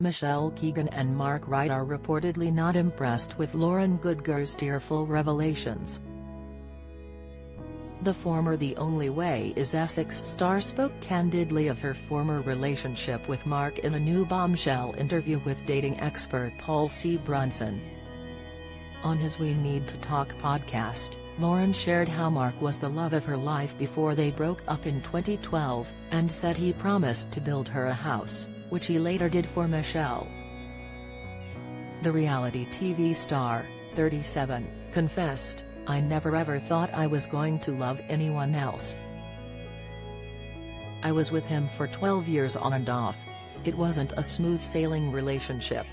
Michelle Keegan and Mark Wright are reportedly not impressed with Lauren Goodger's tearful revelations. The former The Only Way Is Essex star spoke candidly of her former relationship with Mark in a new bombshell interview with dating expert Paul C. Brunson. On his We Need to Talk podcast, Lauren shared how Mark was the love of her life before they broke up in 2012, and said he promised to build her a house, which he later did for Michelle. The reality TV star, 37, confessed, "I never ever thought I was going to love anyone else. I was with him for 12 years on and off. It wasn't a smooth sailing relationship.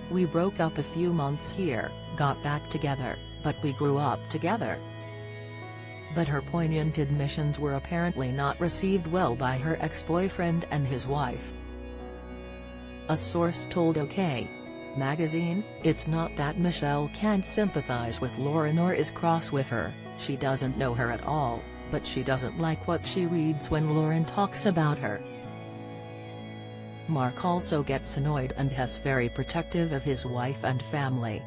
We broke up a few months here, got back together, but we grew up together." But her poignant admissions were apparently not received well by her ex-boyfriend and his wife. A source told OK! Magazine, "It's not that Michelle can't sympathize with Lauren or is cross with her, she doesn't know her at all, but she doesn't like what she reads when Lauren talks about her. Mark also gets annoyed and is very protective of his wife and family.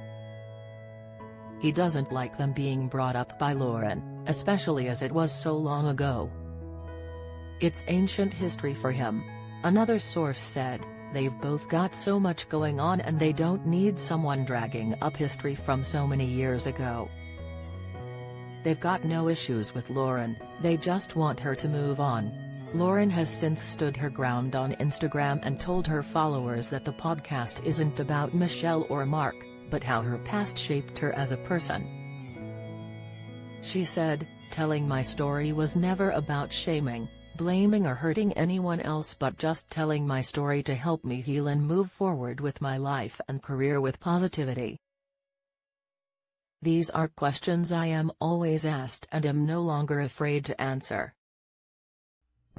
He doesn't like them being brought up by Lauren, especially as it was so long ago. It's ancient history for him." Another source said, "They've both got so much going on and they don't need someone dragging up history from so many years ago. They've got no issues with Lauren, they just want her to move on." Lauren has since stood her ground on Instagram and told her followers that the podcast isn't about Michelle or Mark, but how her past shaped her as a person. She said, "Telling my story was never about shaming, blaming or hurting anyone else, but just telling my story to help me heal and move forward with my life and career with positivity. These are questions I am always asked and am no longer afraid to answer."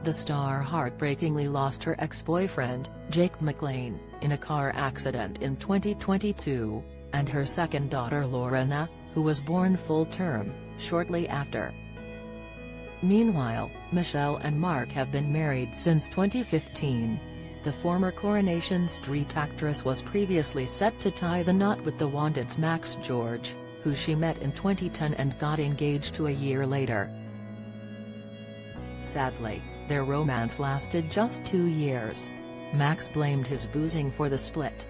The star heartbreakingly lost her ex-boyfriend, Jake McLean, in a car accident in 2022, and her second daughter Lorena, who was born full-term, shortly after. Meanwhile, Michelle and Mark have been married since 2015. The former Coronation Street actress was previously set to tie the knot with The Wanted's Max George, who she met in 2010 and got engaged to a year later. Sadly, their romance lasted just 2 years. Max blamed his boozing for the split.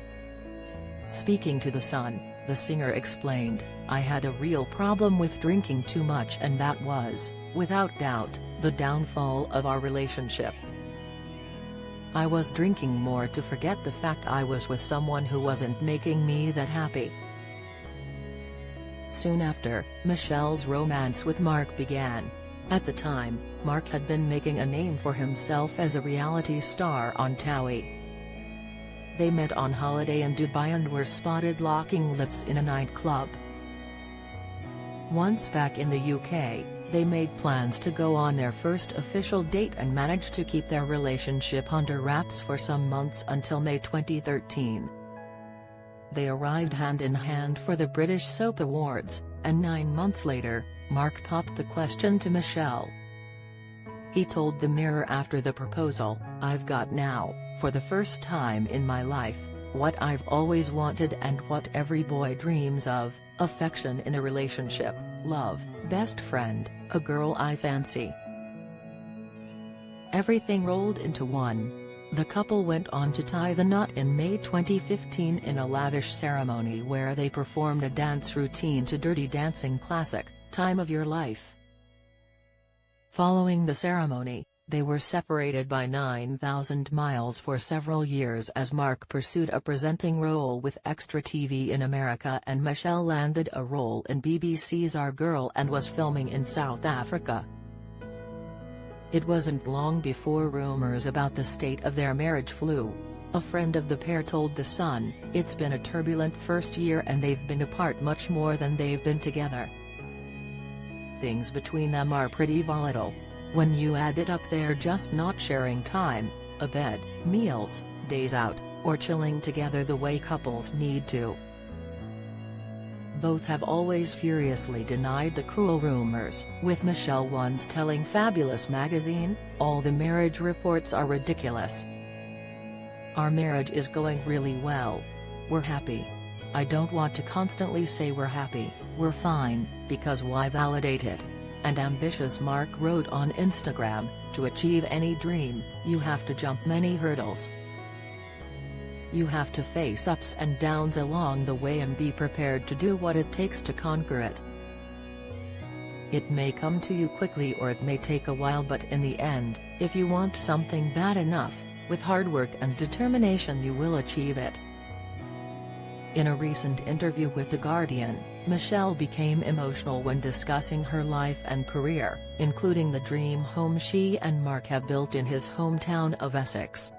Speaking to The Sun, the singer explained, "I had a real problem with drinking too much and that was, without doubt, the downfall of our relationship. I was drinking more to forget the fact I was with someone who wasn't making me that happy." Soon after, Michelle's romance with Mark began. At the time, Mark had been making a name for himself as a reality star on Towie. They met on holiday in Dubai and were spotted locking lips in a nightclub. Once back in the UK, they made plans to go on their first official date and managed to keep their relationship under wraps for some months until May 2013. They arrived hand in hand for the British Soap Awards, and 9 months later, Mark popped the question to Michelle. He told the Mirror after the proposal, "I've got now, for the first time in my life, what I've always wanted and what every boy dreams of, affection in a relationship, love, best friend, a girl I fancy." Everything rolled into one. The couple went on to tie the knot in May 2015 in a lavish ceremony where they performed a dance routine to Dirty Dancing classic, "Time of Your Life." Following the ceremony, they were separated by 9,000 miles for several years as Mark pursued a presenting role with Extra TV in America and Michelle landed a role in BBC's Our Girl and was filming in South Africa. It wasn't long before rumors about the state of their marriage flew. A friend of the pair told The Sun, "It's been a turbulent first year and they've been apart much more than they've been together. Things between them are pretty volatile. When you add it up, they're just not sharing time, a bed, meals, days out, or chilling together the way couples need to." Both have always furiously denied the cruel rumors, with Michelle once telling Fabulous magazine, "All the marriage reports are ridiculous. Our marriage is going really well. We're happy. I don't want to constantly say we're happy, we're fine, because why validate it? And ambitious Mark wrote on Instagram, to achieve any dream, you have to jump many hurdles. You have to face ups and downs along the way and be prepared to do what it takes to conquer it. It may come to you quickly or it may take a while, but in the end, if you want something bad enough, with hard work and determination you will achieve it. In a recent interview with The Guardian, Michelle became emotional when discussing her life and career, including the dream home she and Mark have built in his hometown of Essex.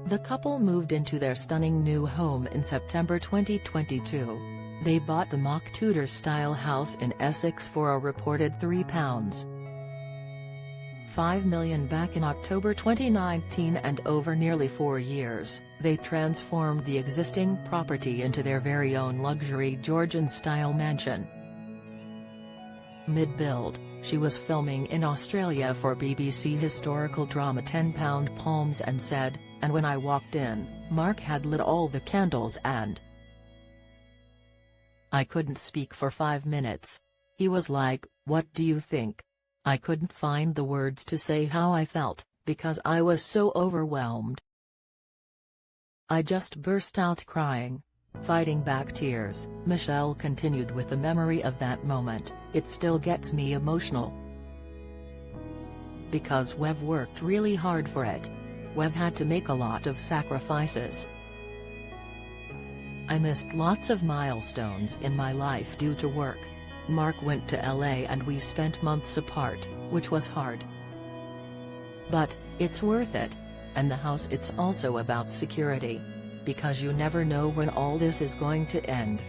The couple moved into their stunning new home in September 2022. They bought the mock Tudor-style house in Essex for a reported £3.5 million back in October 2019, and over nearly 4 years, they transformed the existing property into their very own luxury Georgian-style mansion. Mid-build, she was filming in Australia for BBC historical drama 10 Pound Palms and said, "And when I walked in, Mark had lit all the candles and I couldn't speak for 5 minutes. He was like, 'What do you think?' I couldn't find the words to say how I felt, because I was so overwhelmed. I just burst out crying." Fighting back tears, Michelle continued with the memory of that moment, "It still gets me emotional. Because we've worked really hard for it. We've had to make a lot of sacrifices. I missed lots of milestones in my life due to work. Mark went to LA and we spent months apart, which was hard. But, it's worth it. And the house, it's also about security. Because you never know when all this is going to end."